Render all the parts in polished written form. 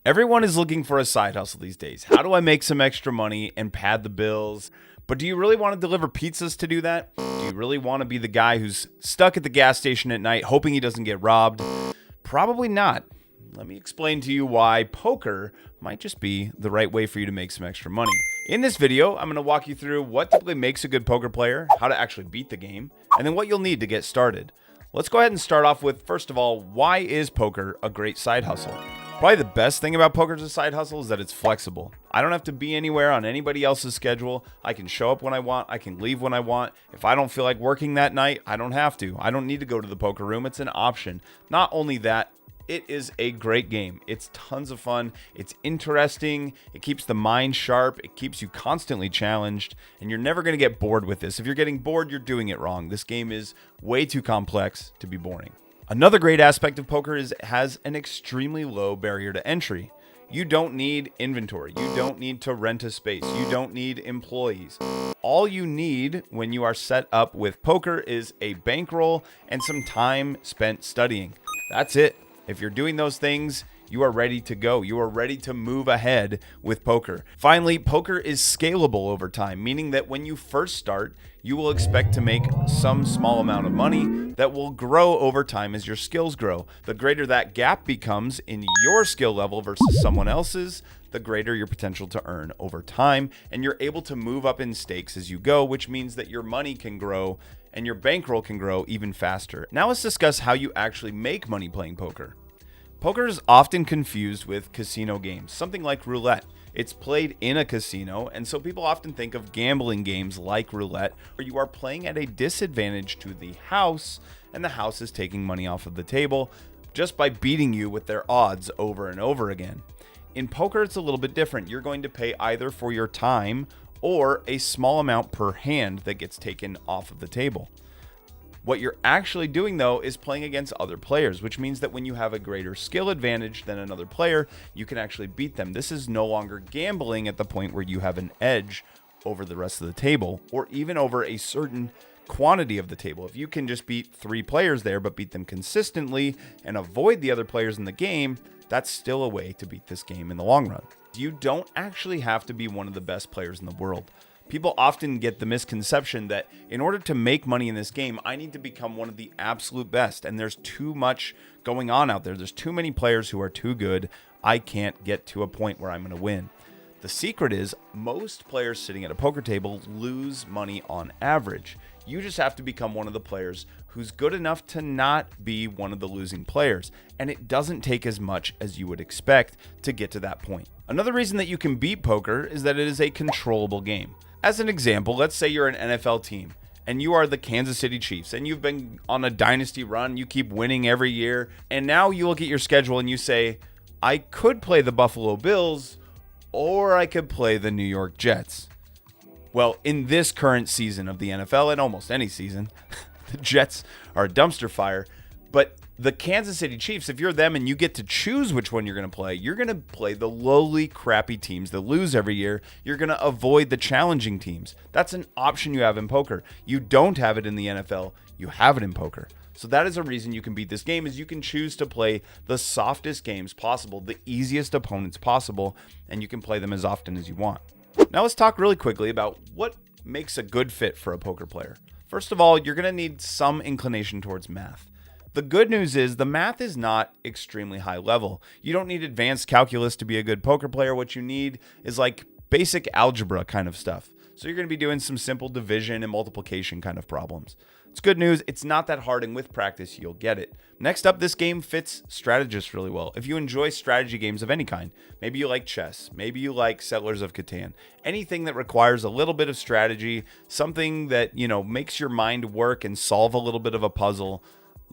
Everyone is looking for a side hustle these days. How do I make some extra money and pad the bills? But do you really want to deliver pizzas to do that? Do you really want to be the guy who's stuck at the gas station at night hoping he doesn't get robbed? Probably not. Let me explain to you why poker might just be the right way for you to make some extra money. In this video, I'm going to walk you through what typically makes a good poker player, how to actually beat the game, and then what you'll need to get started. Let's go ahead and start off with, first of all, why is poker a great side hustle? Probably the best thing about poker as a side hustle is that it's flexible. I don't have to be anywhere on anybody else's schedule. I can show up when I want. I can leave when I want. If I don't feel like working that night, I don't have to. I don't need to go to the poker room. It's an option. Not only that, it is a great game. It's tons of fun. It's interesting. It keeps the mind sharp. It keeps you constantly challenged, and you're never going to get bored with this. If you're getting bored, you're doing it wrong. This game is way too complex to be boring. Another great aspect of poker is it has an extremely low barrier to entry. You don't need inventory. You don't need to rent a space. You don't need employees. All you need when you are set up with poker is a bankroll and some time spent studying. That's it. If you're doing those things, you are ready to go. You are ready to move ahead with poker. Finally, poker is scalable over time, meaning that when you first start, you will expect to make some small amount of money that will grow over time as your skills grow. The greater that gap becomes in your skill level versus someone else's, the greater your potential to earn over time, and you're able to move up in stakes as you go, which means that your money can grow and your bankroll can grow even faster. Now let's discuss how you actually make money playing poker. Poker is often confused with casino games, something like roulette. It's played in a casino, and so people often think of gambling games like roulette, where you are playing at a disadvantage to the house, and the house is taking money off of the table just by beating you with their odds over and over again. In poker, it's a little bit different. You're going to pay either for your time or a small amount per hand that gets taken off of the table. What you're actually doing, though, is playing against other players, which means that when you have a greater skill advantage than another player, you can actually beat them. This is no longer gambling at the point where you have an edge over the rest of the table, or even over a certain quantity of the table. If you can just beat 3 players there, but beat them consistently and avoid the other players in the game, that's still a way to beat this game in the long run. You don't actually have to be one of the best players in the world. People often get the misconception that in order to make money in this game, I need to become one of the absolute best. And there's too much going on out there. There's too many players who are too good. I can't get to a point where I'm going to win. The secret is most players sitting at a poker table lose money on average. You just have to become one of the players who's good enough to not be one of the losing players. And it doesn't take as much as you would expect to get to that point. Another reason that you can beat poker is that it is a controllable game. As an example, let's say you're an NFL team and you are the Kansas City Chiefs and you've been on a dynasty run, you keep winning every year, and now you look at your schedule and you say, I could play the Buffalo Bills or I could play the New York Jets. Well, in this current season of the NFL, and almost any season, the Jets are a dumpster fire, but the Kansas City Chiefs, if you're them and you get to choose which one you're going to play the lowly, crappy teams that lose every year. You're going to avoid the challenging teams. That's an option you have in poker. You don't have it in the NFL. You have it in poker. So that is a reason you can beat this game, is you can choose to play the softest games possible, the easiest opponents possible, and you can play them as often as you want. Now let's talk really quickly about what makes a good fit for a poker player. First of all, you're going to need some inclination towards math. The good news is the math is not extremely high level. You don't need advanced calculus to be a good poker player. What you need is like basic algebra kind of stuff. So you're going to be doing some simple division and multiplication kind of problems. It's good news. It's not that hard, and with practice, you'll get it. Next up, this game fits strategists really well. If you enjoy strategy games of any kind, maybe you like chess, maybe you like Settlers of Catan, anything that requires a little bit of strategy, something that, makes your mind work and solve a little bit of a puzzle,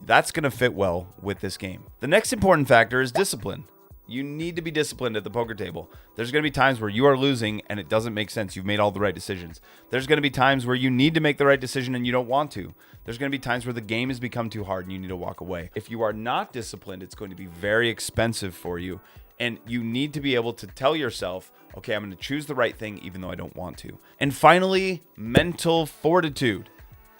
that's going to fit well with this game. The next important factor is discipline. You need to be disciplined at the poker table. There's going to be times where you are losing and it doesn't make sense. You've made all the right decisions. There's going to be times where you need to make the right decision and you don't want to. There's going to be times where the game has become too hard and you need to walk away. If you are not disciplined, it's going to be very expensive for you. And you need to be able to tell yourself, okay, I'm going to choose the right thing even though I don't want to. And finally, mental fortitude.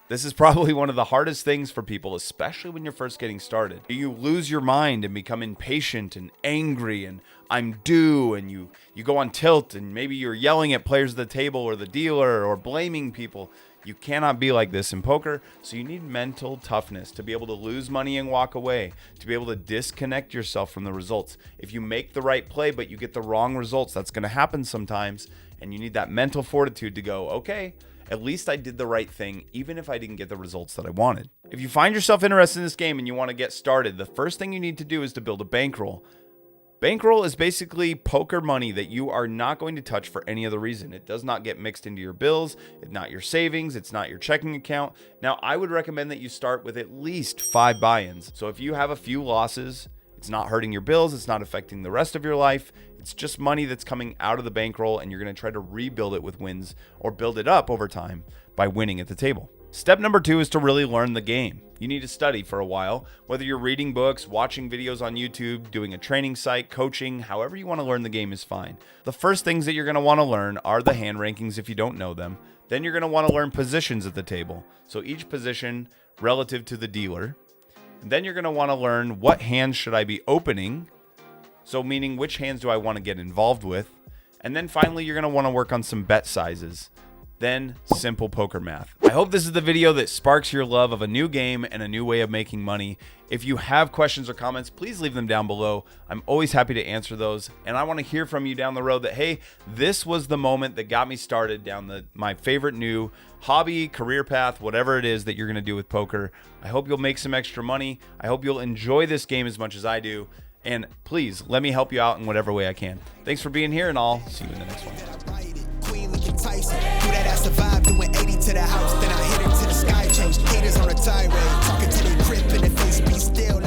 This is probably one of the hardest things for people, especially when you're first getting started. You lose your mind and become impatient and angry and I'm due, and you go on tilt, and maybe you're yelling at players at the table or the dealer or blaming people. You cannot be like this in poker, so you need mental toughness to be able to lose money and walk away, to be able to disconnect yourself from the results. If you make the right play but you get the wrong results, that's going to happen sometimes, and you need that mental fortitude to go, okay, at least I did the right thing, even if I didn't get the results that I wanted. If you find yourself interested in this game and you want to get started, the first thing you need to do is to build a bankroll. Bankroll is basically poker money that you are not going to touch for any other reason. It does not get mixed into your bills. It's not your savings. It's not your checking account. Now, I would recommend that you start with at least 5 buy-ins. So if you have a few losses, it's not hurting your bills. It's not affecting the rest of your life. It's just money that's coming out of the bankroll, and you're going to try to rebuild it with wins or build it up over time by winning at the table. Step number 2 is to really learn the game. You need to study for a while, whether you're reading books, watching videos on YouTube, doing a training site, coaching, however you want to learn the game is fine. The first things that you're going to want to learn are the hand rankings if you don't know them. Then you're going to want to learn positions at the table. So each position relative to the dealer. And then you're going to want to learn what hands should I be opening. So meaning which hands do I want to get involved with. And then finally, you're going to want to work on some bet sizes. Then simple poker math. I hope this is the video that sparks your love of a new game and a new way of making money. If you have questions or comments, please leave them down below. I'm always happy to answer those. And I want to hear from you down the road that, hey, this was the moment that got me started down my favorite new hobby, career path, whatever it is that you're going to do with poker. I hope you'll make some extra money. I hope you'll enjoy this game as much as I do. And please let me help you out in whatever way I can. Thanks for being here, and I'll see you in the next one. Tyson. Do that, I survived, doing 80 to the house, then I hit her to the sky, changed haters on a tirade, talking to their crib in the face, be still.